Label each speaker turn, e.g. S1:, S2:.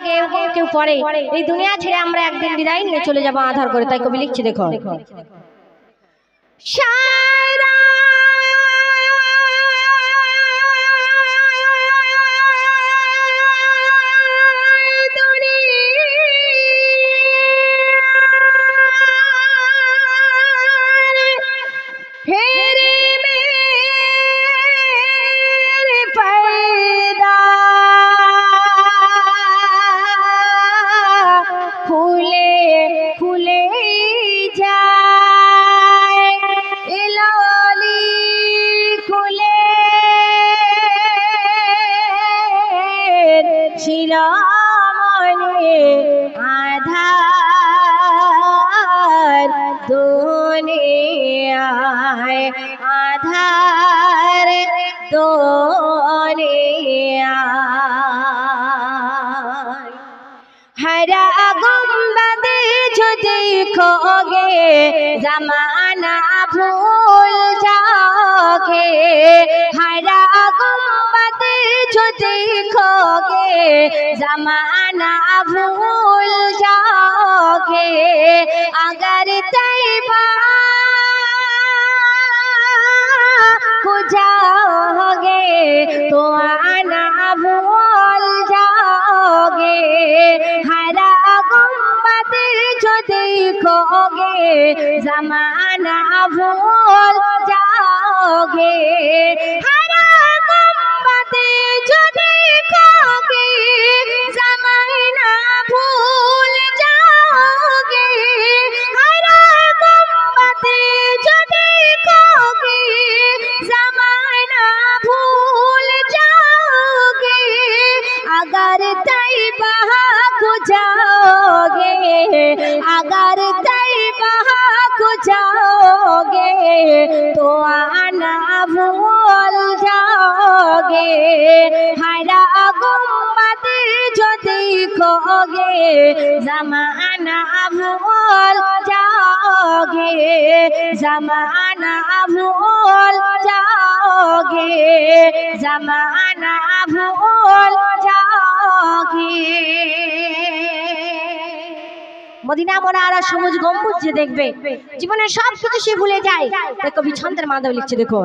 S1: আগে কেউ পরে এই দুনিয়া ছেড়ে আমরা একদিন বিদায় নিয়ে চলে যাব আধার করে। তাই কবি লিখছে দেখো, সারা শিরমণি আধার দুনিয়ায়, আধার দুনিয়ায়। হরা গুম্বদ যদি খোগে জমানা ভুল যাওগে, হরা গুম্বদ যদি খোগে जमाना भूल जाओगे, अगर तैबा को जाओगे तो आना भूल जाओगे। हरा गुम्बद जो देखोगे जमाना भूल जाओगे, हरा गुम्बद जो देखोगे जमाना भूल जाओगे, हरा गुम्बद जो देखोगे जमाना भूल जाओगे। अगर तैबा को जाओगे, अगर तैबा को जाओगे तो आना भूल जाओगे। हरा गुम्बद जो देखोगे जमाना भूल जाओगे, जमाना भूल जाओगे, जमाना भूल जाओगे। মদিনা মোনারা সবুজ গম্বুজ যে দেখবে জীবনের সব কিছু সে ভুলে যায়। তাই কবি ছন্দের মাধ্যমে লিখছে দেখো,